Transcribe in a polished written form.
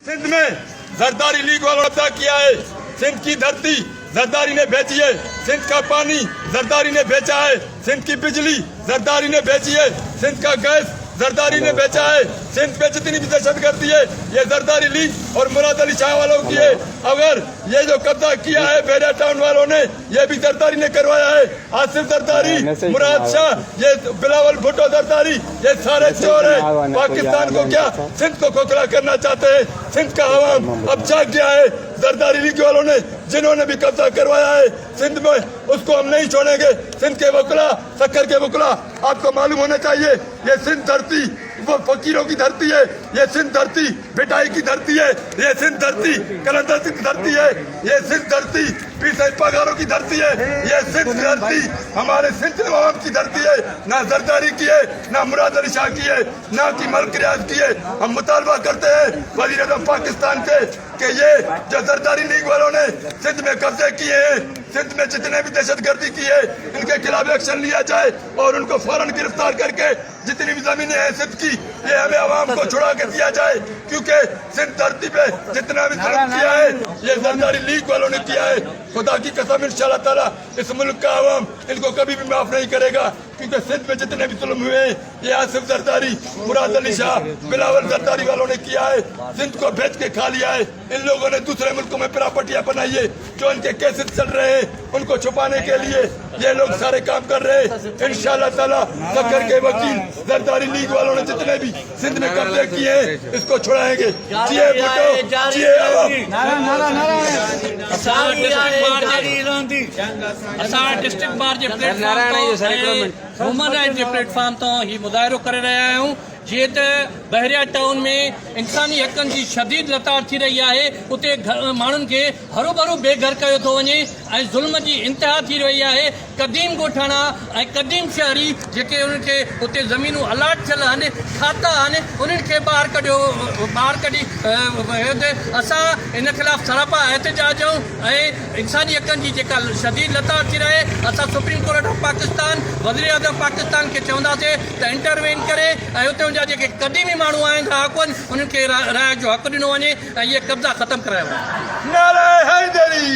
सिंध में जरदारी लीग वालों ने कब्जा किया है। सिंध की धरती जरदारी ने बेची है। सिंध का पानी जरदारी ने बेचा है। सिंध की बिजली जरदारी ने बेची है। सिंध का गैस जरदारी ने बेचा है। सिंध पे जितनी भी दहशतगर्दी है ये जरदारी लीग और मुराद अली शाह वालों की है। अगर ये जो कब्जा किया है बैरिया टाउन वालों ने ये भी जरदारी ने करवाया है। आसिफ जरदारी, मुराद शाह, ये बिलावल भुट्टो जरदारी, ये सारे चोर है। पाकिस्तान को क्या सिंध को खोखला करना चाहते हैं। सिंध का अवाम अब जाग गया है। जरदारी लीग वालों ने जिन्होंने भी कब्जा करवाया है सिंध में उसको हम नहीं छोड़ेंगे। सिंध के वकला, शक्कर के वकला, आपको मालूम होना चाहिए ये सिंध धरती वो फकीरों की धरती है। ये सिंध धरती बिटाई की धरती है। ये सिंध धरती कलंदर की धरती है। ये सिंध धरती पगारों की धरती है। ये सिंध धरती हमारे सिंध अवाम की धरती है। ना जरदारी की है, ना मुराद अली शाह की है, ना की मलिक रियाज की है। हम मुतालबा करते हैं वज़ीर आज़म पाकिस्तान से कि ये जो जरदारी लीग वालों ने सिंध में कब्जे किए हैं, सिंध में जितने भी दहशतगर्दी की है इनके खिलाफ एक्शन लिया जाए और उनको फौरन गिरफ्तार करके जितनी भी जमीनें हैं सिंध की ये हमें आवाम को छुड़ा के दिया जाए। क्योंकि सिंध धरती पे जितना भी जुल्म किया है ये जरदारी लीग वालों ने किया है। खुदा की कसम इंशाअल्लाह ताला इस मुल्क का आवाम इनको कभी भी माफ नहीं करेगा। क्योंकि सिंध में जितने भी जुल्म हुए हैं ये आसिफ जरदारी, मुराद अली शाह, बिलावल जरदारी वालों ने किया है। सिंध को बेच के खा लिया है। इन लोगों ने दूसरे मुल्कों में प्रॉपर्टियां बनाई है। जो इनके केसेस चल रहे हैं उनको छुपाने के लिए ये लोग सारे काम कर रहे हैं। इंशाअल्लाह ताला शक्कर के वकील जरदारी लीग वालों ने जितने भी सिंध में कब्जे किए हैं इसको छुड़ाएंगे। जिए भुट्टो, जिए आवाम। डिस्ट्रिक्ट बार जे प्लेटफॉर्म ह्यूमन राइट जे प्लेटफॉर्म तो ही मुज़ाहिरो करे रहिया आहियूं। जीअं त बहरिया टाउन में इंसानी हक़नि जी शदीद लताड़ थी रही आहे। उते माण्हुनि खे हरू भरू बेघर कयो थो वञे ऐं ज़ुल्म जी इंतिहा थी रही आहे। क़दीम ॻोठाणा ऐं क़दीम शहरी जेके उन्हनि खे उते ज़मीनूं अलाट थियल आहिनि, खाता आहिनि, उन्हनि खे ॿाहिरि कढी असां इन ख़िलाफ़ सरापा एहतजाज ऐं इंसानी हक़नि जी जेका शदीद लताड़ थी रहे असां सुप्रीम कोर्ट ऑफ पाकिस्तान, वज़ीर आज़म पाकिस्तान खे चवंदासीं त इंटरवेन करे ऐं उते जा जेके क़दीमी माण्हू आहिनि रहाकू आहिनि उन्हनि खे राय जो हक़ ॾिनो वञे ऐं इहे कब्ज़ा ख़तमु करायो वञे। नारे हैदरी।